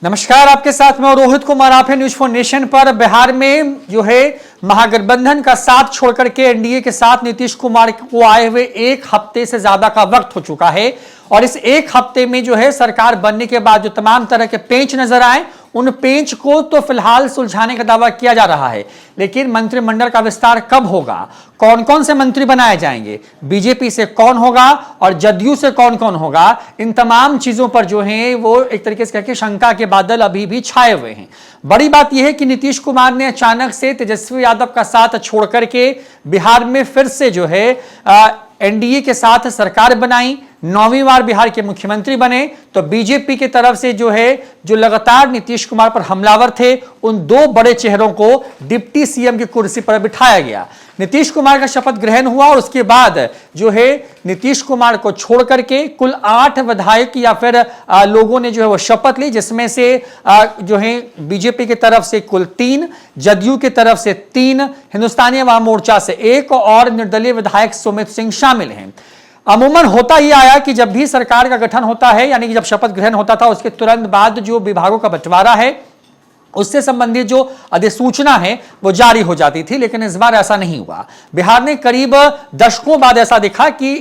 नमस्कार, आपके साथ में रोहित कुमार। आप है न्यूज फॉर नेशन पर। बिहार में जो है महागठबंधन का साथ छोड़कर के एनडीए के साथ नीतीश कुमार को आए हुए एक हफ्ते से ज्यादा का वक्त हो चुका है और इस एक हफ्ते में जो है सरकार बनने के बाद जो तमाम तरह के पेंच नजर आए उन पेंच को तो फिलहाल सुलझाने का दावा किया जा रहा है, लेकिन मंत्रिमंडल का विस्तार कब होगा, कौन कौन से मंत्री बनाए जाएंगे, बीजेपी से कौन होगा और जदयू से कौन कौन होगा, इन तमाम चीजों पर जो है वो एक तरीके से कहकर शंका के बादल अभी भी छाए हुए हैं। बड़ी बात यह है कि नीतीश कुमार ने अचानक से तेजस्वी यादव का साथ छोड़ करके बिहार में फिर से जो है एनडीए के साथ सरकार बनाई, 9वीं बार बिहार के मुख्यमंत्री बने। तो बीजेपी की तरफ से जो है जो लगातार नीतीश कुमार पर हमलावर थे उन दो बड़े चेहरों को डिप्टी सीएम की कुर्सी पर बिठाया गया। नीतीश कुमार का शपथ ग्रहण हुआ और उसके बाद जो है नीतीश कुमार को छोड़ करके कुल 8 विधायक या फिर लोगों ने जो है वो शपथ ली, जिसमें से जो है बीजेपी की तरफ से कुल 3, जदयू की तरफ से 3, हिंदुस्तानी अवाम मोर्चा से 1 और निर्दलीय विधायक सुमित सिंह शामिल हैं। अमूमन होता ही आया कि जब भी सरकार का गठन होता है, यानी कि जब शपथ ग्रहण होता था उसके तुरंत बाद जो विभागों का बंटवारा है उससे संबंधित जो अधिसूचना है वो जारी हो जाती थी, लेकिन इस बार ऐसा नहीं हुआ। बिहार ने करीब दशकों बाद ऐसा दिखा कि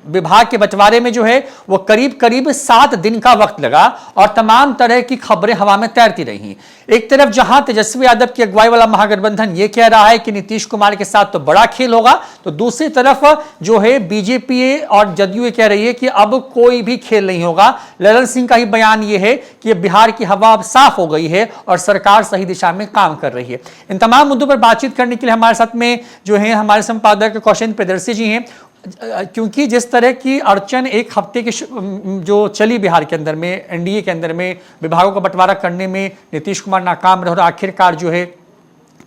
विभाग के बंटवारे में जो है वो करीब करीब 7 दिन का वक्त लगा और तमाम तरह की खबरें हवा में तैरती रहीं। एक तरफ जहां तेजस्वी यादव की अगुवाई वाला महागठबंधन ये कह रहा है कि नीतीश कुमार के साथ तो बड़ा खेल होगा, तो दूसरी तरफ जो है बीजेपी और जदयू कह रही है कि अब कोई भी खेल नहीं होगा। ललन सिंह का ही बयान ये है कि बिहार की हवा अब साफ हो गई है और सरकार सही दिशा में काम कर रही है। इन तमाम मुद्दों पर बातचीत करने के लिए हमारे साथ में जो है हमारे संपादक कौशल प्रियदर्शी जी हैं, क्योंकि जिस तरह की अड़चन एक हफ्ते की जो चली बिहार के अंदर में एनडीए के अंदर में विभागों का बंटवारा करने में नीतीश कुमार नाकाम रहे और आखिरकार जो है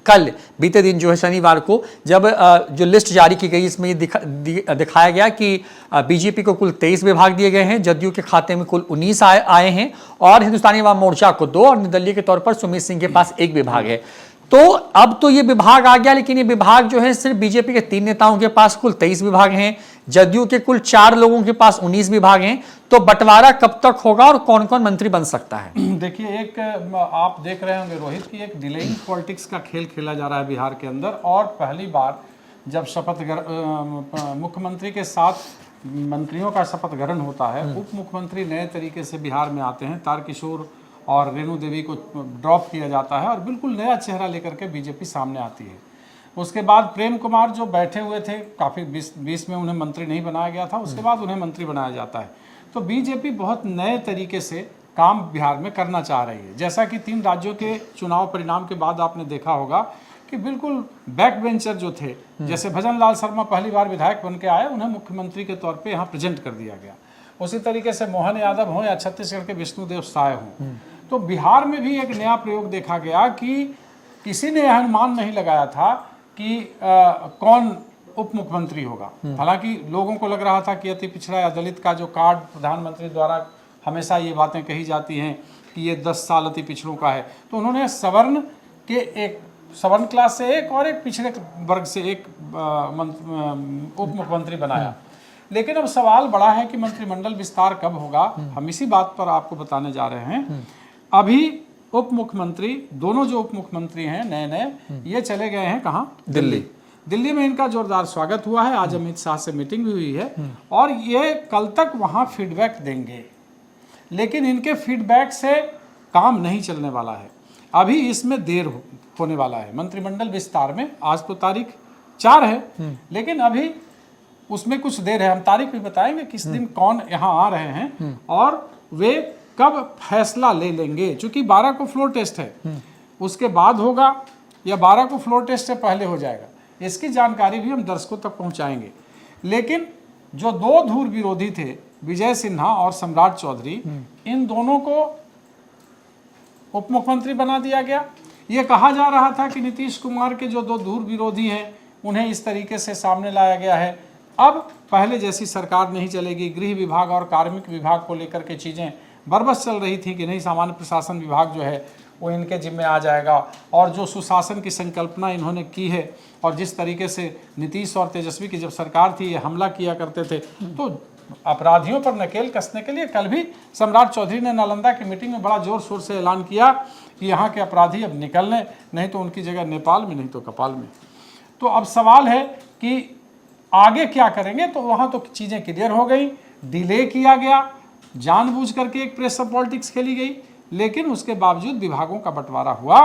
कल बीते दिन जो है शनिवार को जब जो लिस्ट जारी की गई इसमें दिखाया गया कि बीजेपी को कुल 23 विभाग दिए गए हैं, जदयू के खाते में कुल 19 आए हैं और हिंदुस्तानी अवाम मोर्चा को 2 और निर्दलीय के तौर पर सुमित सिंह के पास 1 विभाग है। तो अब तो ये विभाग आ गया, लेकिन ये विभाग जो है सिर्फ बीजेपी के 3 नेताओं के पास कुल 23 विभाग हैं, जदयू के कुल 4 लोगों के पास 19 विभाग हैं। तो बंटवारा कब तक होगा और कौन कौन मंत्री बन सकता है? देखिए, एक आप देख रहे होंगे रोहित की एक डिलेइंग पॉलिटिक्स का खेल खेला जा रहा है बिहार के अंदर। और पहली बार जब मुख्यमंत्री के साथ मंत्रियों का शपथ ग्रहण होता है, उप मुख्यमंत्री नए तरीके से बिहार में आते हैं, तारकिशोर और रेणु देवी को ड्रॉप किया जाता है और बिल्कुल नया चेहरा लेकर के बीजेपी सामने आती है। उसके बाद प्रेम कुमार जो बैठे हुए थे, काफ़ी 20 में उन्हें मंत्री नहीं बनाया गया था, उसके बाद उन्हें मंत्री बनाया जाता है। तो बीजेपी बहुत नए तरीके से काम बिहार में करना चाह रही है। जैसा कि 3 राज्यों के चुनाव परिणाम के बाद आपने देखा होगा कि बिल्कुल बैक बेंचर जो थे, जैसे भजन लाल शर्मा पहली बार विधायक बन के आए, उन्हें मुख्यमंत्री के तौर पे यहाँ प्रेजेंट कर दिया गया। उसी तरीके से मोहन यादव हों या छत्तीसगढ़ के विष्णुदेव साय हों। तो बिहार में भी एक नया प्रयोग देखा गया कि किसी ने यह अनुमान नहीं लगाया था कि कौन उप मुख्यमंत्री होगा। हालांकि लोगों को लग रहा था कि अति पिछड़ा या दलित का जो कार्ड प्रधानमंत्री द्वारा हमेशा ये बातें कही जाती हैं कि ये 10 साल अति पिछड़ों का है, तो उन्होंने सवर्ण के एक सवर्ण क्लास से एक और एक पिछड़े वर्ग से एक उप मुख्यमंत्री बनाया। लेकिन अब सवाल बड़ा है कि मंत्रिमंडल विस्तार कब होगा। हम इसी बात पर आपको बताने जा रहे हैं। अभी उप मुख्यमंत्री, दोनों जो उप मुख्यमंत्री हैं नए, ये चले गए हैं कहाँ? दिल्ली में इनका जोरदार स्वागत हुआ है। आज अमित शाह से मीटिंग भी हुई है और ये कल तक वहाँ फीडबैक देंगे, लेकिन इनके फीडबैक से काम नहीं चलने वाला है। अभी इसमें देर होने वाला है मंत्रिमंडल विस्तार में। आज तो तारीख 4 है, लेकिन अभी उसमें कुछ देर है। हम तारीख भी बताएंगे किस दिन कौन यहाँ आ रहे हैं और वे कब फैसला ले लेंगे। चूंकि 12 को फ्लोर टेस्ट है, उसके बाद होगा या 12 को फ्लोर टेस्ट से पहले हो जाएगा, इसकी जानकारी भी हम दर्शकों तक पहुंचाएंगे। लेकिन जो 2 धुर विरोधी थे, विजय सिन्हा और सम्राट चौधरी, इन दोनों को उप मुख्यमंत्री बना दिया गया। ये कहा जा रहा था कि नीतीश कुमार के जो 2 धुर विरोधी हैं उन्हें इस तरीके से सामने लाया गया है। अब पहले जैसी सरकार नहीं चलेगी। गृह विभाग और कार्मिक विभाग को लेकर के चीज़ें बरबस चल रही थी कि नहीं, सामान्य प्रशासन विभाग जो है वो इनके जिम्मे आ जाएगा। और जो सुशासन की संकल्पना इन्होंने की है और जिस तरीके से नीतीश और तेजस्वी की जब सरकार थी ये हमला किया करते थे, तो अपराधियों पर नकेल कसने के लिए कल भी सम्राट चौधरी ने नालंदा की मीटिंग में बड़ा जोर शोर से ऐलान किया कि यहाँ के अपराधी अब निकलने, नहीं तो उनकी जगह नेपाल में, नहीं तो कपाल में। तो अब सवाल है कि आगे क्या करेंगे। तो वहाँ तो चीज़ें क्लियर हो गई, डिले किया गया, जानबूझ करके एक प्रेशर पॉलिटिक्स खेली गई, लेकिन उसके बावजूद विभागों का बंटवारा हुआ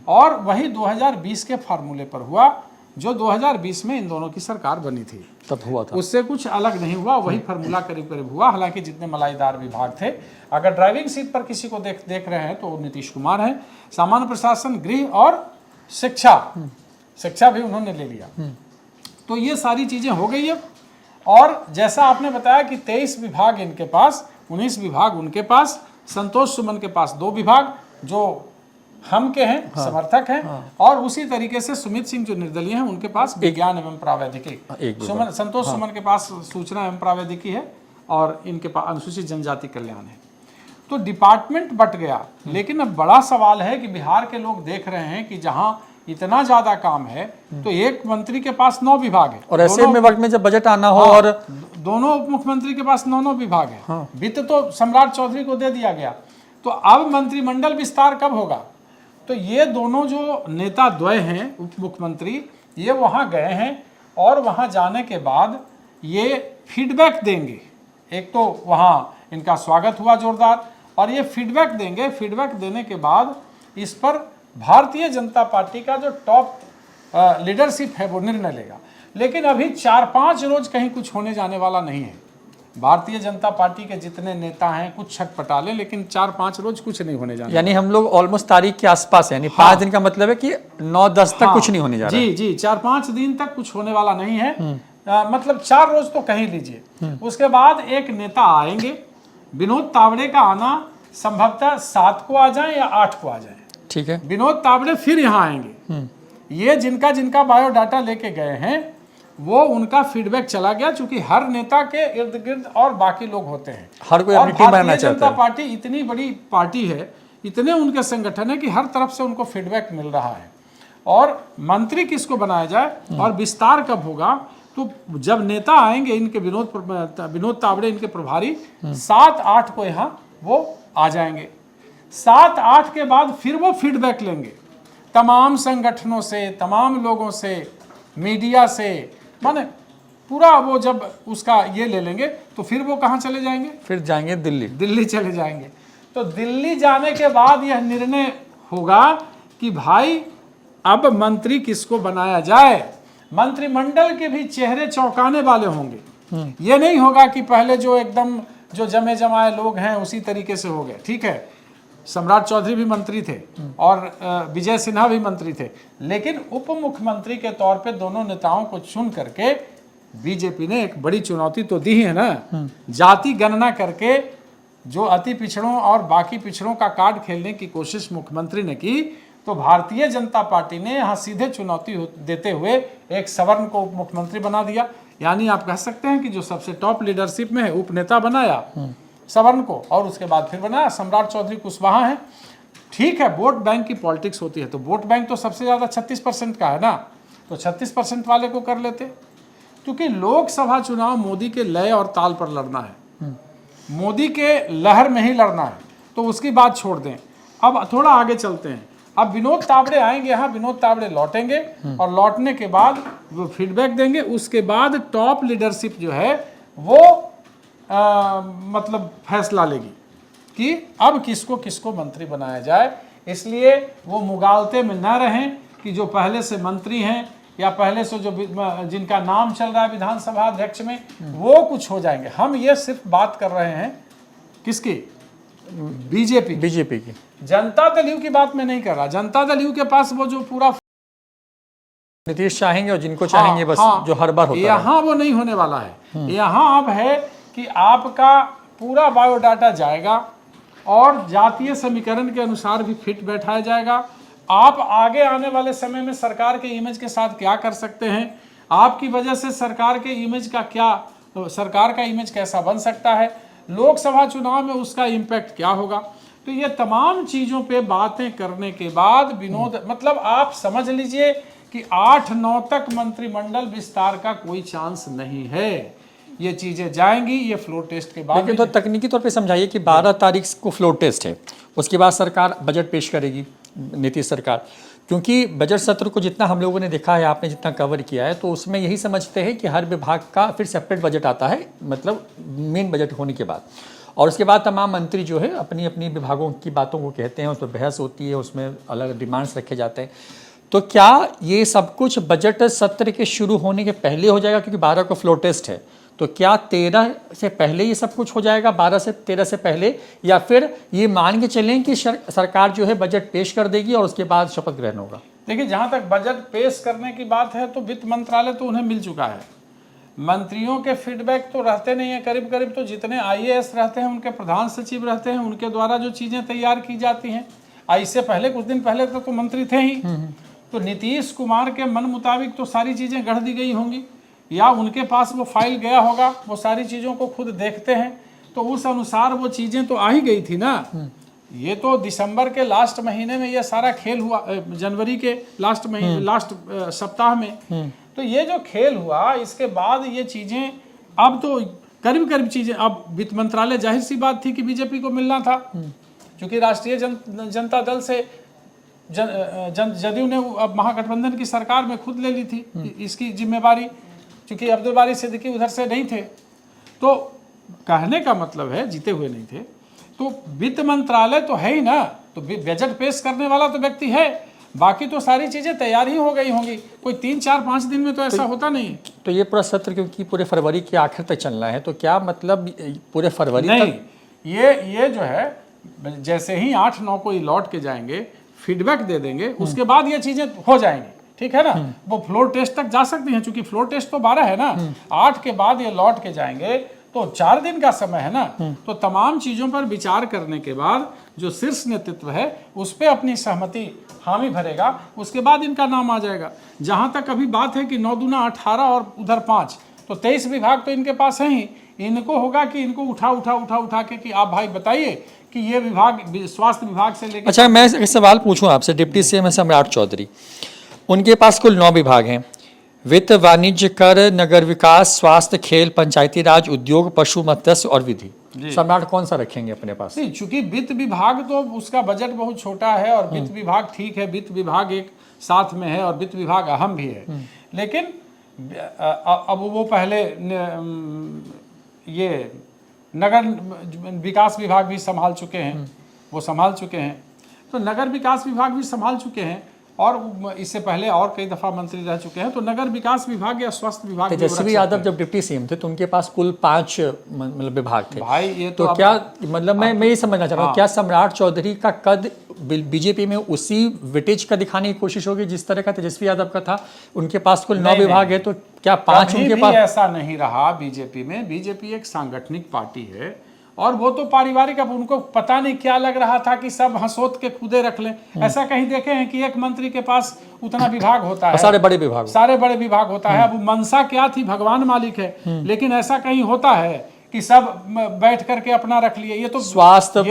और वही 2020 के फार्मूले पर हुआ जो 2020 में इन दोनों की सरकार बनी थी, तब हुआ था। उससे कुछ अलग नहीं हुआ, वही फार्मूला करीब करीब हुआ। हालांकि जितने मलाईदार विभाग थे, अगर ड्राइविंग सीट पर किसी को देख रहे हैं तो वो नीतीश कुमार हैं। सामान्य प्रशासन, गृह और शिक्षा भी उन्होंने ले लिया। तो ये सारी चीजें हो गई अब। और जैसा आपने बताया कि 23 विभाग इनके पास, 19 विभाग उनके पास, संतोष सुमन के पास 2 विभाग जो हम के हैं, समर्थक हैं, और उसी तरीके से सुमित सिंह जो निर्दलीय हैं उनके पास विज्ञान एवं प्रावैधिकी, संतोष सुमन के पास सूचना एवं प्रावैधिकी है और इनके पास अनुसूचित जनजाति कल्याण है। तो डिपार्टमेंट बट गया। लेकिन अब बड़ा सवाल है कि बिहार के लोग देख रहे हैं कि जहां इतना ज्यादा काम है तो एक मंत्री के पास 9 विभाग है, और ऐसे में वक्त में जब बजट आना हो और दोनों उप मुख्यमंत्री के पास 9 विभाग है। वित्त तो सम्राट चौधरी को दे दिया गया। तो अब मंत्रिमंडल विस्तार कब होगा? तो ये दोनों जो नेता द्वय हैं उप मुख्यमंत्री, ये वहाँ गए हैं और वहाँ जाने के बाद ये फीडबैक देंगे। एक तो वहाँ इनका स्वागत हुआ जोरदार, और ये फीडबैक देंगे। फीडबैक देने के बाद इस पर भारतीय जनता पार्टी का जो टॉप लीडरशिप है वो निर्णय लेगा। लेकिन अभी 4-5 रोज कहीं कुछ होने जाने वाला नहीं है। भारतीय जनता पार्टी के जितने नेता हैं कुछ छटपटा लें, लेकिन 4-5 रोज कुछ नहीं होने जाने। यानी हम लोग ऑलमोस्ट तारीख के आसपास है, यानी 5 दिन का मतलब है कि 9-10 तक कुछ नहीं होने जा रहा है। जी, 4-5 दिन तक कुछ होने वाला नहीं है। मतलब 4 रोज तो कहीं लीजिए। उसके बाद एक नेता आएंगे। विनोद तावड़े का आना संभवतः 7 को आ जाए या 8 को आ जाए। ठीक है, विनोद तावड़े फिर यहाँ आएंगे। ये जिनका बायोडाटा लेके गए हैं वो उनका फीडबैक चला गया, क्योंकि हर नेता के इर्द गिर्द और बाकी लोग होते हैं। हर कोई अपनी टीम बनाना चाहता है। जनता पार्टी इतनी बड़ी पार्टी है, इतने उनके संगठन है कि हर तरफ से उनको फीडबैक मिल रहा है। और मंत्री किसको बनाया जाए और विस्तार कब होगा? तो जब नेता आएंगे इनके विनोद तावड़े इनके प्रभारी 7-8 को यहाँ वो आ जाएंगे। 7-8 के बाद फिर वो फीडबैक लेंगे तमाम संगठनों से, तमाम लोगों से, मीडिया से, माने पूरा वो जब उसका ये ले लेंगे तो फिर वो कहाँ चले जाएंगे? फिर जाएंगे दिल्ली चले जाएंगे। तो दिल्ली जाने के बाद यह निर्णय होगा कि भाई अब मंत्री किसको बनाया जाए। मंत्रिमंडल के भी चेहरे चौंकाने वाले होंगे। ये नहीं होगा कि पहले जो एकदम जो जमे जमाए लोग हैं उसी तरीके से हो गए। ठीक है, सम्राट चौधरी भी मंत्री थे और विजय सिन्हा भी मंत्री थे, लेकिन उप मुख्यमंत्री के तौर पे दोनों नेताओं को चुन करके बीजेपी ने एक बड़ी चुनौती तो दी है ना। जाति गणना करके जो अति पिछड़ों और बाकी पिछड़ों का कार्ड खेलने की कोशिश मुख्यमंत्री ने की, तो भारतीय जनता पार्टी ने यहाँ सीधे चुनौती देते हुए एक सवर्ण को उप मुख्यमंत्री बना दिया। यानी आप कह सकते हैं कि जो सबसे टॉप लीडरशिप में है उप नेता बनाया सवर्ण को, और उसके बाद फिर बनाया सम्राट चौधरी कुशवाहा है। ठीक है, वोट बैंक की पॉलिटिक्स होती है, तो वोट बैंक तो सबसे ज़्यादा 36% का है ना, तो 36% वाले को कर लेते, क्योंकि लोकसभा चुनाव मोदी के लय और ताल पर लड़ना है, मोदी के लहर में ही लड़ना है। तो उसकी बात छोड़ दें, अब थोड़ा आगे चलते हैं। अब विनोद तावड़े आएंगे यहाँ, विनोद तावड़े लौटेंगे और लौटने के बाद वो फीडबैक देंगे। उसके बाद टॉप लीडरशिप जो है वो मतलब फैसला लेगी कि अब किसको किसको मंत्री बनाया जाए। इसलिए वो मुगालते में न रहें कि जो पहले से मंत्री हैं या पहले से जो जिनका नाम चल रहा है विधानसभा अध्यक्ष में वो कुछ हो जाएंगे। हम ये सिर्फ बात कर रहे हैं किसकी? बीजेपी की। जनता दल यू की बात मैं नहीं कर रहा। जनता दल यू के पास वो जो पूरा नीतीश चाहेंगे और जिनको चाहेंगे बस जो हर बार होता है, यहाँ वो नहीं होने वाला है। यहाँ अब है कि आपका पूरा बायोडाटा जाएगा और जातीय समीकरण के अनुसार भी फिट बैठाया जाएगा। आप आगे आने वाले समय में सरकार के इमेज के साथ क्या कर सकते हैं, आपकी वजह से सरकार के इमेज का क्या, सरकार का इमेज कैसा बन सकता है, लोकसभा चुनाव में उसका इम्पैक्ट क्या होगा। तो ये तमाम चीज़ों पे बातें करने के बाद विनोद, मतलब आप समझ लीजिए कि 8-9 तक मंत्रिमंडल विस्तार का कोई चांस नहीं है। ये चीजें जाएंगी, ये फ्लोर टेस्ट के बाद। लेकिन तो तकनीकी तौर पे समझाइए कि 12 तारीख को फ्लोर टेस्ट है, उसके बाद सरकार बजट पेश करेगी, नीतीश सरकार, क्योंकि बजट सत्र को जितना हम लोगों ने देखा है, आपने जितना कवर किया है, तो उसमें यही समझते हैं कि हर विभाग का फिर सेपरेट बजट आता है, मतलब मेन बजट होने के बाद, और उसके बाद तमाम मंत्री जो है अपनी अपनी विभागों की बातों को कहते हैं, उस पर बहस होती है, उसमें अलग डिमांड्स रखे जाते हैं। तो क्या ये सब कुछ बजट सत्र के शुरू होने के पहले हो जाएगा, क्योंकि 12 को फ्लोर टेस्ट है, तो क्या 13 से पहले ये सब कुछ हो जाएगा, 12 से 13 से पहले, या फिर ये मान के चलें कि सरकार जो है बजट पेश कर देगी और उसके बाद शपथ ग्रहण होगा? देखिए, जहां तक बजट पेश करने की बात है तो वित्त मंत्रालय तो उन्हें मिल चुका है, मंत्रियों के फीडबैक तो रहते नहीं है, करीब करीब तो जितने IAS रहते हैं, उनके प्रधान सचिव रहते हैं, उनके द्वारा जो चीजें तैयार की जाती हैं, इससे पहले कुछ दिन पहले तो मंत्री थे ही, तो नीतीश कुमार के मन मुताबिक तो सारी चीजें गढ़ दी गई होंगी, या उनके पास वो फाइल गया होगा, वो सारी चीज़ों को खुद देखते हैं, तो उस अनुसार वो चीज़ें तो आ ही गई थी ना। ये तो दिसंबर के लास्ट महीने में ये सारा खेल हुआ, जनवरी के लास्ट महीने लास्ट सप्ताह में, तो ये जो खेल हुआ, इसके बाद ये चीज़ें अब तो करीब करीब चीज़ें, अब वित्त मंत्रालय जाहिर सी बात थी कि बीजेपी को मिलना था, क्योंकि राष्ट्रीय जनता दल से जदयू ने अब महागठबंधन की सरकार में खुद ले ली थी इसकी जिम्मेवारी, क्योंकि अब्दुल बारी सिद्दीकी उधर से नहीं थे। तो कहने का मतलब है, जीते हुए नहीं थे, तो वित्त मंत्रालय तो है ही ना, तो बजट पेश करने वाला तो व्यक्ति है, बाकी तो सारी चीजें तैयार ही हो गई होंगी, कोई 3, 4, 5 दिन में तो ऐसा होता नहीं। तो ये पूरा सत्र क्योंकि पूरे फरवरी के आखिर तक चलना है, तो क्या मतलब पूरे फरवरी नहीं तक? ये जो है, जैसे ही 8-9 को लौट के जाएंगे, फीडबैक दे देंगे, उसके बाद ये चीजें हो जाएंगी, ठीक है ना। वो फ्लोर टेस्ट तक जा सकती हैं, क्योंकि फ्लोर टेस्ट तो 12 है ना, 8 के बाद ये लौट के जाएंगे, तो 4 दिन का समय है ना, तो तमाम चीजों पर विचार करने के बाद जो शीर्ष नेतृत्व है उस पर अपनी सहमति हामी भरेगा, उसके बाद इनका नाम आ जाएगा। जहां तक अभी बात है कि 9 दूना 18 और उधर 5, तो 23 विभाग तो इनके पास है ही, इनको होगा कि इनको उठा के कि आप भाई बताइए कि ये विभाग, स्वास्थ्य विभाग से लेकर। अच्छा, मैं एक सवाल पूछूं आपसे, डिप्टी CM सम्राट चौधरी, उनके पास कुल 9 विभाग हैं, वित्त, वाणिज्य, कर, नगर विकास, स्वास्थ्य, खेल, पंचायती राज, उद्योग, पशु, मत्स्य और विधि। सम्राट कौन सा रखेंगे अपने पास? नहीं, चूंकि वित्त विभाग तो उसका बजट बहुत छोटा है, और वित्त विभाग ठीक है, वित्त विभाग एक साथ में है और वित्त विभाग अहम भी है, लेकिन अब वो पहले ये नगर विकास विभाग भी संभाल चुके हैं, वो संभाल चुके हैं, तो नगर विकास विभाग भी संभाल चुके हैं, और इससे पहले और कई दफा मंत्री रह चुके हैं, तो नगर विकास विभाग या स्वास्थ्य विभाग। तेजस्वी यादव जब डिप्टी CM थे तो उनके पास कुल 5 मतलब विभाग थे भाई, ये तो क्या मतलब मैं ये समझना चाह रहा हूँ, क्या सम्राट चौधरी का कद बीजेपी में उसी वेटेज का दिखाने की कोशिश होगी जिस तरह का तेजस्वी यादव का था? उनके पास कुल 9 विभाग है, तो क्या 5 उनके पास? ऐसा नहीं रहा बीजेपी में। बीजेपी एक सांगठनिक पार्टी है, और वो तो पारिवारिक, अब उनको पता नहीं क्या लग रहा था कि सब हंसोत के खुदे रख लें। ऐसा कहीं देखे हैं कि एक मंत्री के पास उतना विभाग होता है? सारे बड़े विभाग होता है। अब मनसा क्या थी, भगवान मालिक है, लेकिन ऐसा कहीं होता है कि सब बैठ करके अपना रख लिए? ये तो स्वास्थ्य,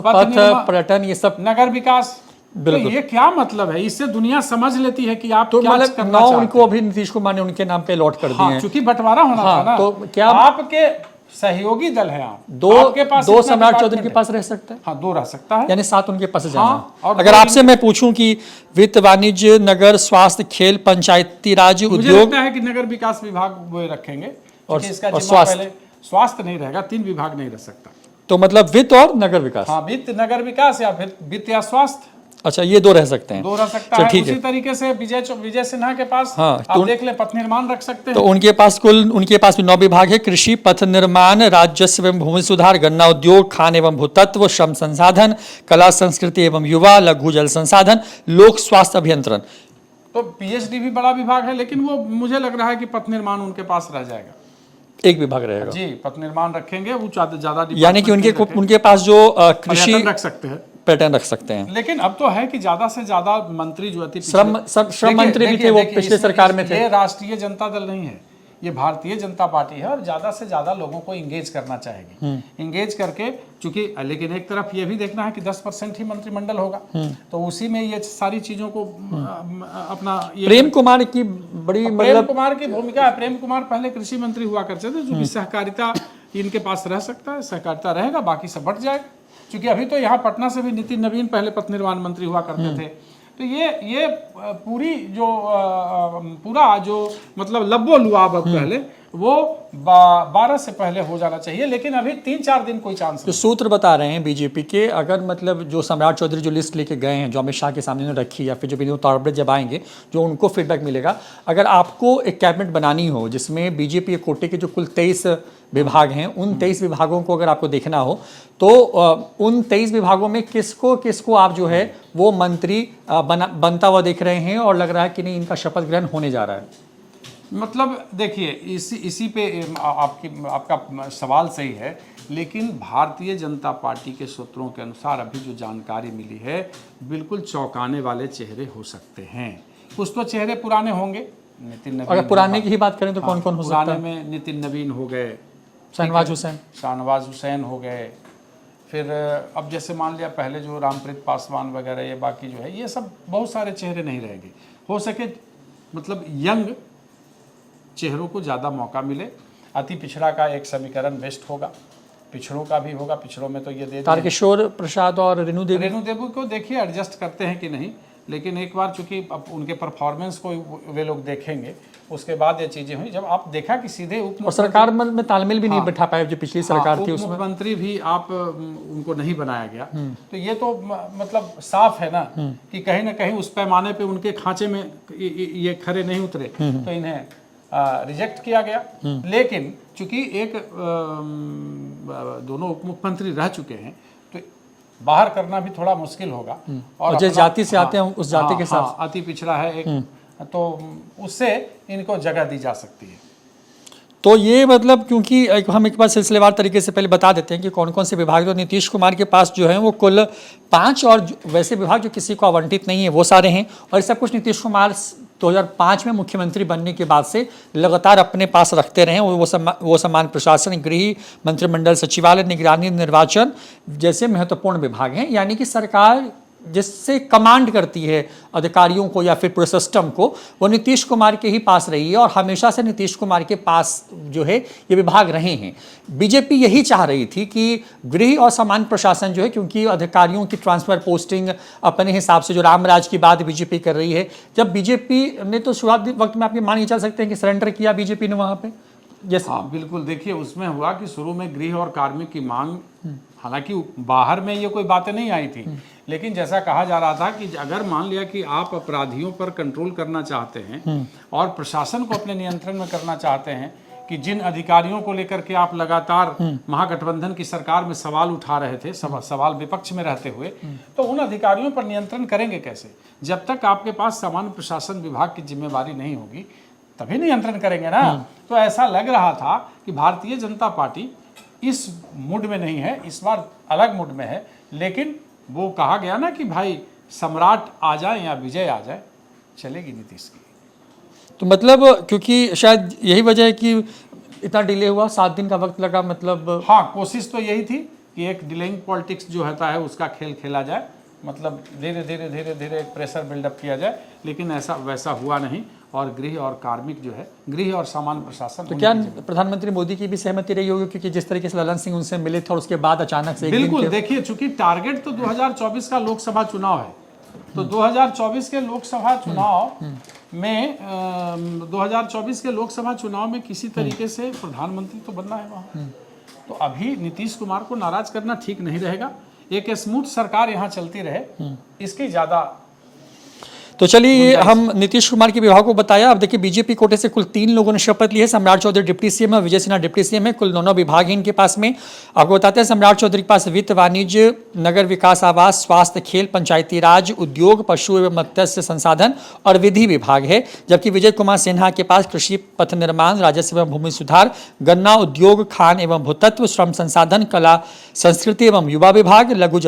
पथ, पर्यटन, ये सब, नगर विकास, तो ये क्या मतलब है? इससे दुनिया समझ लेती है कि आप तो क्या मतलब करना चाहते हैं। उनको अभी नीतीश कुमार ने उनके नाम पे लॉट कर दिए हैं, चूंकि बंटवारा होना था ना, तो क्या आपके सहयोगी दल है, आप दो सम्राट चौधरी के पास रह सकता है? हाँ, 2 रह सकता है, यानी 7 उनके पास जाना है। और अगर आपसे मैं पूछूं कि वित्त, वाणिज्य, नगर, स्वास्थ्य, खेल, पंचायती राज, मुझे उद्योग, लगता है कि नगर विकास विभाग वो रखेंगे, और इसका स्वास्थ्य नहीं रहेगा, 3 विभाग नहीं रह सकता। तो मतलब वित्त और नगर विकास? हाँ, वित्त, नगर विकास, या फिर वित्त या स्वास्थ्य। अच्छा, ये 2 रह सकते हैं, 2 रह सकता है। उसी तरीके से विजय सिन्हा के पास आप देख ले, पथ निर्माण रख सकते हैं, तो उनके पास भी 9 विभाग है, कृषि, पथ निर्माण, राजस्व एवं भूमि सुधार, गन्ना उद्योग, खान एवं भूतत्व, श्रम संसाधन, कला संस्कृति एवं युवा, लघु जल संसाधन, लोक स्वास्थ्य अभियंत्रण। तो PhD भी बड़ा विभाग है, लेकिन वो मुझे लग रहा है कि पथ निर्माण उनके पास रह जाएगा, एक विभाग रहेगा जी। पथ निर्माण रखेंगे, वो ज्यादा, यानी कि उनके पास जो कृषि रख सकते हैं, पैटर्न रख सकते हैं। लेकिन अब तो है कि ज्यादा से ज्यादा मंत्री जो श्रम मंत्री भी थे, वो पिछले सरकार में थे। ये राष्ट्रीय जनता दल नहीं है, ये भारतीय जनता पार्टी है और ज़्यादा से ज़्यादा लोगों को इंगेज करना चाहेगी। इंगेज करके, चूंकि लेकिन एक तरफ ये भी देखना है कि 10% ही मंत्रिमंडल होगा, तो उसी में ये सारी चीज़ों को अपना ये प्रेम कुमार की बड़ी प्रेम कुमार की भूमिका है। प्रेम कुमार पहले कृषि मंत्री हुआ करते थे, जो कि सहकारिता इनके पास रह सकता है, सहकारिता रहेगा, बाकी सब बट जाएगा। क्योंकि अभी तो यहाँ पटना से भी नितिन नवीन पहले पथ निर्माण मंत्री हुआ करते थे। तो ये पूरी जो पूरा जो मतलब लब्बो लुआब पहले वो 12 से पहले हो जाना चाहिए, लेकिन अभी 3-4 दिन कोई चांस जो सूत्र बता रहे हैं बीजेपी के, अगर मतलब जो सम्राट चौधरी जो लिस्ट लेके गए हैं, जो अमित शाह के सामने उन्होंने रखी, या फिर जो विनोद तावड़े जब आएंगे, जो उनको फीडबैक मिलेगा, अगर आपको एक कैबिनेट बनानी हो जिसमें बीजेपी कोटे के जो कुल 23 विभाग हैं, उन 23 विभागों को अगर आपको देखना हो, तो उन 23 विभागों में किसको आप जो है वो मंत्री बनता हुआ देख रहे हैं, और लग रहा है कि नहीं इनका शपथ ग्रहण होने जा रहा है? मतलब देखिए, इसी पे आपका सवाल सही है, लेकिन भारतीय जनता पार्टी के सूत्रों के अनुसार अभी जो जानकारी मिली है, बिल्कुल चौंकाने वाले चेहरे हो सकते हैं। कुछ तो चेहरे पुराने होंगे, नितिन नवीन। अगर पुराने की ही बात करें तो कौन कौन हो सकता है? पुराने में नितिन नवीन हो गए, शाहनवाज हुसैन हो गए, फिर अब जैसे मान लिया पहले जो रामप्रीत पासवान वगैरह, ये बाकी जो है, ये सब बहुत सारे चेहरे नहीं रहेंगे। हो सके मतलब यंग चेहरों को ज़्यादा मौका मिले। अति पिछड़ा का एक समीकरण बेस्ट होगा, पिछड़ों का भी होगा। पिछड़ों में तो ये दे तारकिशोर प्रसाद और रेणु देवी को देखिए एडजस्ट करते हैं कि नहीं, लेकिन एक बार चूंकि अब उनके परफॉर्मेंस को वे लोग देखेंगे, उसके बाद ये चीज़ें हुई। जब आप देखा कि सीधे और सरकार में तालमेल भी नहीं बैठा पाए, जो पिछली सरकार थी उसमें मुख्यमंत्री भी आप उनको नहीं बनाया गया, तो ये तो मतलब साफ है ना कि कहीं ना कहीं उस पैमाने पे उनके खांचे में ये खरे नहीं उतरे, तो इन्हें रिजेक्ट किया गया। लेकिन चूंकि एक दोनों उप मुख्यमंत्री रह चुके हैं, तो बाहर करना भी थोड़ा मुश्किल होगा। और जिस जाति से आते हैं उस जाति के साथ अति पिछड़ा है एक, तो उससे इनको जगह दी जा सकती है। तो ये मतलब, क्योंकि हम एक बार सिलसिलेवार तरीके से पहले बता देते हैं कि कौन कौन से विभाग, तो नीतीश कुमार के पास जो है वो कुल 5, और वैसे विभाग जो किसी को आवंटित नहीं है वो सारे हैं। और सब कुछ नीतीश कुमार 2005 में मुख्यमंत्री बनने के बाद से लगातार अपने पास रखते रहे। वो सम्मान प्रशासन, गृह, मंत्रिमंडल, सचिवालय, निगरानी, निर्वाचन जैसे महत्वपूर्ण विभाग हैं। यानी कि सरकार जिससे कमांड करती है अधिकारियों को या फिर पूरे सिस्टम को, वो नीतीश कुमार के ही पास रही है, और हमेशा से नीतीश कुमार के पास जो है ये विभाग रहे हैं। बीजेपी यही चाह रही थी कि गृह और सामान्य प्रशासन जो है, क्योंकि अधिकारियों की ट्रांसफर पोस्टिंग अपने हिसाब से जो रामराज की बात बीजेपी कर रही है, जब बीजेपी ने तो शुरुआती वक्त में आप ये मान के चल सकते हैं कि सरेंडर किया बीजेपी ने वहाँ पे। जैसे हाँ बिल्कुल, देखिए उसमें हुआ कि शुरू में गृह और कार्मिक की मांग, हालांकि बाहर में ये कोई बातें नहीं आई थी, लेकिन जैसा कहा जा रहा था कि अगर मान लिया कि आप अपराधियों पर कंट्रोल करना चाहते हैं और प्रशासन को अपने नियंत्रण में करना चाहते हैं, कि जिन अधिकारियों को लेकर के आप लगातार महागठबंधन की सरकार में सवाल उठा रहे थे, सवाल विपक्ष में रहते हुए, तो उन अधिकारियों पर नियंत्रण करेंगे कैसे? जब तक आपके पास सामान्य प्रशासन विभाग की जिम्मेवारी नहीं होगी, तभी नियंत्रण करेंगे ना। तो ऐसा लग रहा था कि भारतीय जनता पार्टी इस मूड में नहीं है, इस बार अलग मूड में है। लेकिन वो कहा गया ना कि भाई सम्राट आ जाए या विजय आ जाए, चलेगी नीतीश की। तो मतलब क्योंकि शायद यही वजह है कि इतना डिले हुआ, 7 दिन का वक्त लगा। मतलब हाँ, कोशिश तो यही थी कि एक डिलेइंग पॉलिटिक्स जो होता है उसका खेल खेला जाए, मतलब धीरे धीरे धीरे धीरे एक प्रेशर बिल्डअप किया जाए, लेकिन ऐसा वैसा हुआ नहीं। और गृह और कार्मिक जो है, गृह और सामान्य प्रशासन, तो क्या प्रधानमंत्री मोदी की भी सहमति रही होगी? क्योंकि जिस तरीके से ललन सिंह उनसे मिले थे और उसके बाद अचानक से बिल्कुल, देखिए चूंकि टारगेट तो 2024 का लोकसभा चुनाव है, तो 2024 के लोकसभा चुनाव में 2024 के लोकसभा चुनाव में किसी तरीके से प्रधानमंत्री तो बनना है वहाँ। तो अभी नीतीश कुमार को नाराज करना ठीक नहीं रहेगा। एक स्मूथ सरकार यहाँ चलती रहे, इसकी ज्यादा। तो चलिए, हम नीतीश कुमार के विभाग को बताया। अब देखिए, बीजेपी कोटे से कुल 3 लोगों ने शपथ ली है। सम्राट चौधरी डिप्टी सीएम है, विजय सिन्हा डिप्टी सीएम है। कुल 9 विभाग हैं इनके पास में। आपको बताते हैं, सम्राट चौधरी के पास वित्त, वाणिज्य, नगर विकास, आवास, स्वास्थ्य, खेल, पंचायती राज, उद्योग, पशु एवं मत्स्य संसाधन और विधि विभाग है। जबकि विजय कुमार सिन्हा के पास कृषि, पथ निर्माण, राजस्व एवं भूमि सुधार, गन्ना उद्योग, खान एवं भूतत्व, श्रम संसाधन, कला संस्कृति एवं युवा विभाग, लघु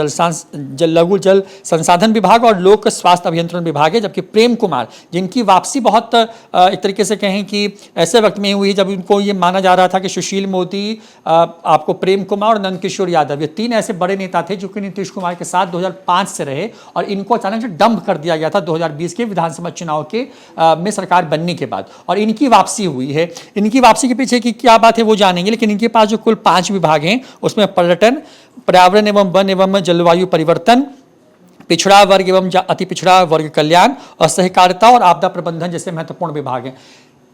जल संसाधन विभाग और लोक स्वास्थ्य अभियंत्रण विभाग है। जबकि प्रेम कुमार जिनकी वापसी बहुत एक तरीके से कहें कि ऐसे वक्त में हुई जब उनको ये माना जा रहा था कि सुशील मोदी, आपको प्रेम कुमार और नंदकिशोर यादव, ये तीन ऐसे बड़े नेता थे जो कि नीतीश कुमार के साथ 2005 से रहे और इनको अचानक से डंप कर दिया गया था 2020 के विधानसभा चुनाव के में सरकार बनने के बाद, और इनकी वापसी हुई है। इनकी वापसी के पीछे की क्या बात है वो जानेंगे, लेकिन इनके पास जो कुल 5 विभाग हैं उसमें पर्यटन, पर्यावरण एवं वन एवं जलवायु परिवर्तन, पिछड़ा वर्ग एवं अति पिछड़ा वर्ग कल्याण और सहकारिता और आपदा प्रबंधन जैसे महत्वपूर्ण विभाग हैं।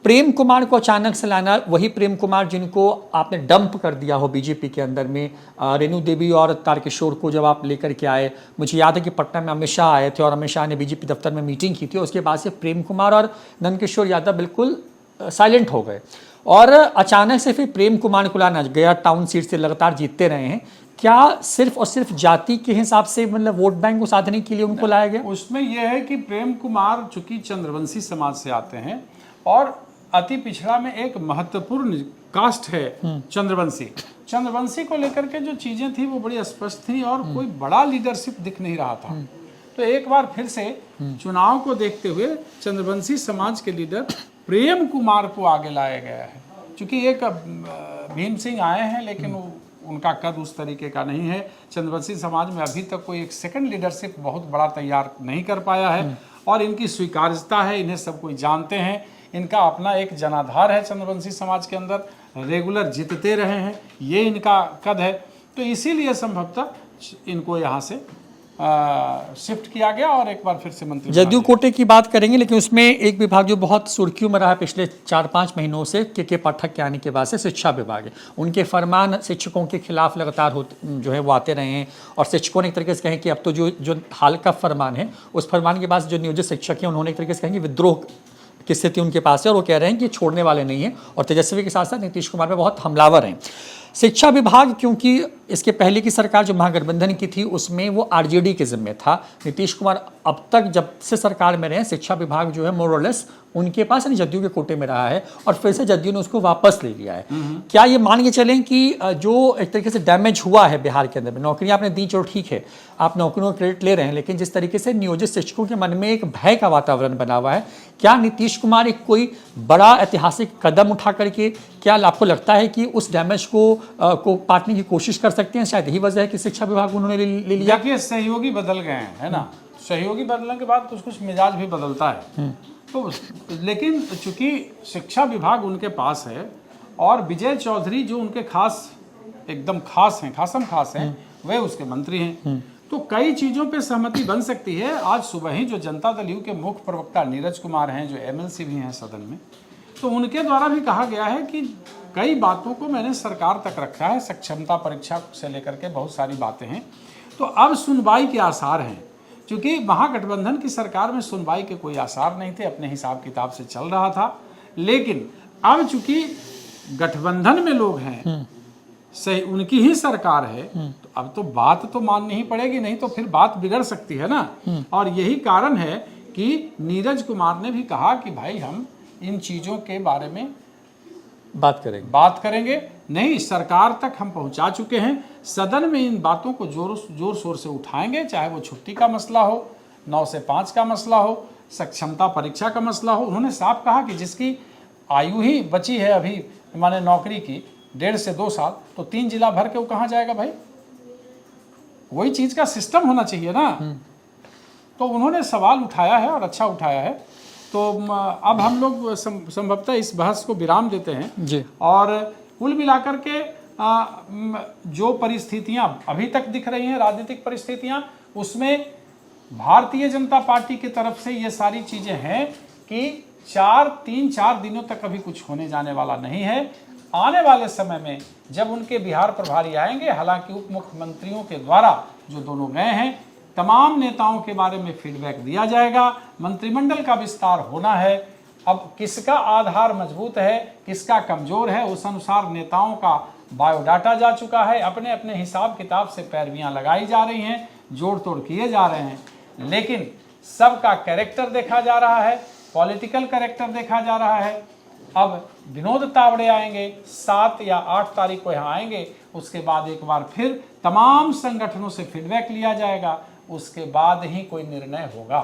प्रेम कुमार को अचानक से लाना, वही प्रेम कुमार जिनको आपने डंप कर दिया हो बीजेपी के अंदर में, रेणु देवी और तारकिशोर को जब आप लेकर के आए, मुझे याद है कि पटना में अमित शाह आए थे और अमित शाह ने बीजेपी दफ्तर में मीटिंग की थी, उसके बाद से प्रेम कुमार और नंदकिशोर यादव बिल्कुल साइलेंट हो गए और अचानक से फिर प्रेम कुमार को लाना गया, टाउन सीट से लगातार जीतते रहे हैं। क्या सिर्फ और सिर्फ जाति के हिसाब से मतलब वोट बैंक को साधने के लिए उनको लाया गया? उसमें यह है कि प्रेम कुमार चूंकि चंद्रवंशी समाज से आते हैं और अति पिछड़ा में एक महत्वपूर्ण कास्ट है चंद्रवंशी को लेकर के जो चीजें थी वो बड़ी स्पष्ट थी और कोई बड़ा लीडरशिप दिख नहीं रहा था। तो एक बार फिर से चुनाव को देखते हुए चंद्रवंशी समाज के लीडर प्रेम कुमार को आगे लाया गया है। क्योंकि एक भीम सिंह आए हैं लेकिन उनका कद उस तरीके का नहीं है। चंद्रवंशी समाज में अभी तक कोई एक सेकंड लीडरशिप बहुत बड़ा तैयार नहीं कर पाया है और इनकी स्वीकार्यता है, इन्हें सब कोई जानते हैं, इनका अपना एक जनाधार है चंद्रवंशी समाज के अंदर, रेगुलर जीतते रहे हैं, ये इनका कद है। तो इसीलिए संभवतः इनको यहाँ से शिफ्ट किया गया और एक बार फिर से मंत्री। जदयू कोटे की बात करेंगे, लेकिन उसमें एक विभाग जो बहुत सुर्खियों में रहा पिछले 4-5 महीनों से के पाठक के आने के बाद से शिक्षा विभाग है। उनके फरमान शिक्षकों के खिलाफ लगातार जो है वो आते रहे हैं और शिक्षकों ने एक तरीके से कहें कि अब तो जो हाल का फरमान है उस फरमान के बाद जो नियोजित शिक्षक हैं उन्होंने एक तरीके से कहें कि विद्रोह की स्थिति उनके पास है और वो कह रहे हैं कि छोड़ने वाले नहीं हैं और तेजस्वी के साथ साथ नीतीश कुमार में बहुत हमलावर हैं। शिक्षा विभाग, क्योंकि इसके पहले की सरकार जो महागठबंधन की थी उसमें वो आरजेडी के जिम्मे था, नीतीश कुमार अब तक जब से सरकार में रहे शिक्षा विभाग जो है मोर और लेस उनके पास जदयू के कोटे में रहा है और फिर से जदयू ने उसको वापस ले लिया है। क्या ये मान के चलें कि जो एक तरीके से डैमेज हुआ है बिहार के अंदर में, नौकरियां आपने दी, चलो ठीक है आप नौकरियों का क्रेडिट ले रहे हैं, लेकिन जिस तरीके से नियोजित शिक्षकों के मन में एक भय का वातावरण बना हुआ है, क्या नीतीश कुमार एक कोई बड़ा ऐतिहासिक कदम उठा करके क्या आपको लगता है कि उस डैमेज को पाटने की कोशिश कर सकते हैं? शायद यही वजह है कि शिक्षा विभाग उन्होंने ले लिया। देखिए सहयोगी बदल गए हैं, है ना, सहयोगी बदलने के बाद कुछ कुछ मिजाज भी बदलता है। तो लेकिन चूंकि शिक्षा विभाग उनके पास है और विजय चौधरी जो उनके खास एकदम खास हैं, खासम खास हैं, वे उसके मंत्री हैं, तो कई चीज़ों पे सहमति बन सकती है। आज सुबह ही जो जनता दल यू के मुख्य प्रवक्ता नीरज कुमार हैं जो एमएलसी भी हैं सदन में, तो उनके द्वारा भी कहा गया है कि कई बातों को मैंने सरकार तक रखा है, सक्षमता परीक्षा से लेकर के बहुत सारी बातें हैं। तो अब सुनवाई के आसार हैं, क्योंकि महागठबंधन की सरकार में सुनवाई के कोई आसार नहीं थे, अपने हिसाब किताब से चल रहा था। लेकिन अब चूंकि गठबंधन में लोग हैं, सही उनकी ही सरकार है, तो अब तो बात तो माननी ही पड़ेगी, नहीं तो फिर बात बिगड़ सकती है ना। और यही कारण है कि नीरज कुमार ने भी कहा कि भाई हम इन चीज़ों के बारे में बात करेंगे, नहीं सरकार तक हम पहुंचा चुके हैं, सदन में इन बातों को जोर शोर से उठाएंगे, चाहे वो छुट्टी का मसला हो, 9 से 5 का मसला हो, सक्षमता परीक्षा का मसला हो। उन्होंने साफ कहा कि जिसकी आयु ही बची है अभी माने नौकरी की 1.5 से 2 साल, तो 3 जिला भर के वो कहाँ जाएगा भाई? वही चीज़ का सिस्टम होना चाहिए ना। तो उन्होंने सवाल उठाया है और अच्छा उठाया है। तो अब हम लोग संभवतः इस बहस को विराम देते हैं जी। और कुल मिलाकर के जो परिस्थितियां अभी तक दिख रही हैं, राजनीतिक परिस्थितियां, उसमें भारतीय जनता पार्टी की तरफ से ये सारी चीजें हैं कि 3-4 दिनों तक अभी कुछ होने जाने वाला नहीं है। आने वाले समय में जब उनके बिहार प्रभारी आएंगे, हालांकि उप मुख्यमंत्रियों के द्वारा जो दोनों गए हैं तमाम नेताओं के बारे में फीडबैक दिया जाएगा, मंत्रिमंडल का विस्तार होना है। अब किसका आधार मजबूत है, किसका कमजोर है, उस अनुसार नेताओं का बायोडाटा जा चुका है, अपने अपने हिसाब किताब से पैरवियां लगाई जा रही हैं, जोड़ तोड़ किए जा रहे हैं, लेकिन सबका कैरेक्टर देखा जा रहा है, पॉलिटिकल कैरेक्टर देखा जा रहा है। अब विनोद तावड़े आएंगे, 7 या 8 तारीख को यहाँ आएंगे, उसके बाद एक बार फिर तमाम संगठनों से फीडबैक लिया जाएगा, उसके बाद ही कोई निर्णय होगा।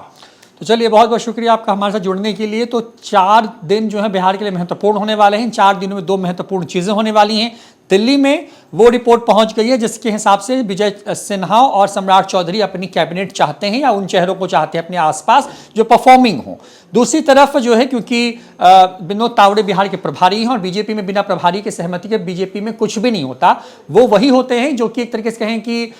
तो चलिए, बहुत बहुत शुक्रिया आपका हमारे साथ जुड़ने के लिए। तो 4 दिन जो है बिहार के लिए महत्वपूर्ण होने वाले हैं। इन 4 दिनों में 2 महत्वपूर्ण चीजें होने वाली हैं। दिल्ली में वो रिपोर्ट पहुंच गई है जिसके हिसाब से विजय सिन्हा और सम्राट चौधरी अपनी कैबिनेट चाहते हैं या उन चेहरों को चाहते हैं अपने आसपास जो परफॉर्मिंग हो। दूसरी तरफ जो है, क्योंकि विनोद तावड़े बिहार के प्रभारी हैं और बीजेपी में बिना प्रभारी के सहमति के बीजेपी में कुछ भी नहीं होता। वो वही होते हैं जो कि एक तरीके से कहें कि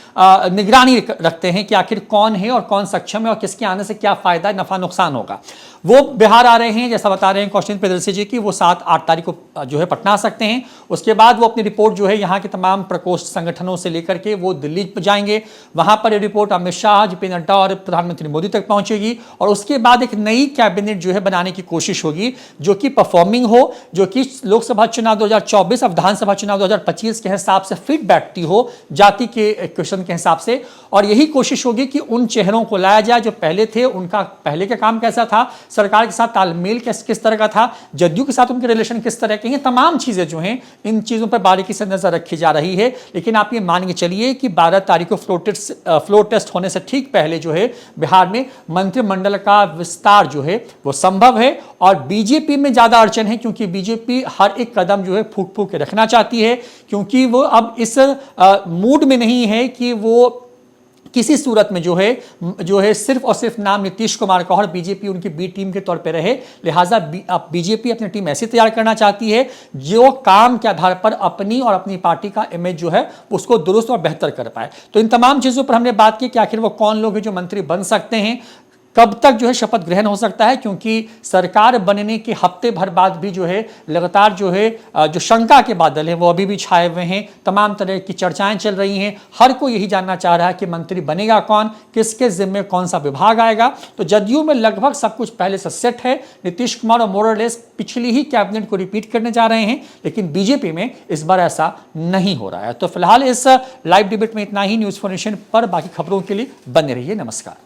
निगरानी रखते हैं कि आखिर कौन है और कौन सक्षम है और किसके आने से क्या फायदा, नफा नुकसान होगा। वो बिहार आ रहे हैं, जैसा बता रहे हैं कौशिक प्रियदर्शी जी की, वो 7-8 तारीख को जो है पटना आ सकते हैं। उसके बाद वो अपनी रिपोर्ट जो है यहाँ के तमाम प्रकोष्ठ संगठनों से लेकर के वो दिल्ली जाएंगे। वहां पर ये रिपोर्ट अमित शाह, जेपी नड्डा और प्रधानमंत्री मोदी तक पहुंचेगी और उसके बाद एक नई कैबिनेट जो है बनाने की कोशिश होगी जो कि परफॉर्मिंग हो, जो कि लोकसभा चुनाव 2024 और विधानसभा चुनाव 2025 के हिसाब से फिट बैठती हो जाति के क्वेश्चन के हिसाब से। और यही कोशिश होगी कि उन चेहरों को लाया जाए जो पहले थे, उनका पहले का काम कैसा था, सरकार के साथ तालमेल किस तरह का था, जदयू के साथ उनके रिलेशन किस तरह के हैं, तमाम चीजें जो हैं इन चीजों पर बारीकी से नजर रखी जा रही है। लेकिन आप ये मान के चलिए कि 12 तारीख को फ्लोर टेस्ट होने से ठीक पहले जो है बिहार में मंत्रिमंडल का विस्तार जो है वो संभव है। और बीजेपी में ज्यादा अड़चन है क्योंकि बीजेपी हर एक कदम जो है फूक फूक के रखना चाहती है, क्योंकि वो अब इस मूड में नहीं है कि वो किसी सूरत में जो है सिर्फ और सिर्फ नाम नीतीश कुमार का और बीजेपी उनकी बी टीम के तौर पे रहे। लिहाजा बीजेपी अपनी टीम ऐसी तैयार करना चाहती है जो काम के आधार पर अपनी और अपनी पार्टी का इमेज जो है उसको दुरुस्त और बेहतर कर पाए। तो इन तमाम चीजों पर हमने बात की कि आखिर वो कौन लोग हैं जो मंत्री बन सकते हैं, कब तक जो है शपथ ग्रहण हो सकता है, क्योंकि सरकार बनने के हफ्ते भर बाद भी जो है लगातार जो है जो शंका के बादल हैं वो अभी भी छाए हुए हैं। तमाम तरह की चर्चाएं चल रही हैं, हर कोई यही जानना चाह रहा है कि मंत्री बनेगा कौन, किसके जिम्मे कौन सा विभाग आएगा। तो जदयू में लगभग सब कुछ पहले से सेट है। नीतीश कुमार और मोरलेस पिछली ही कैबिनेट को रिपीट करने जा रहे हैं, लेकिन बीजेपी में इस बार ऐसा नहीं हो रहा है। तो फिलहाल इस लाइव डिबेट में इतना ही। न्यूज़4नेशन पर बाकी खबरों के लिए बने रहिए। नमस्कार।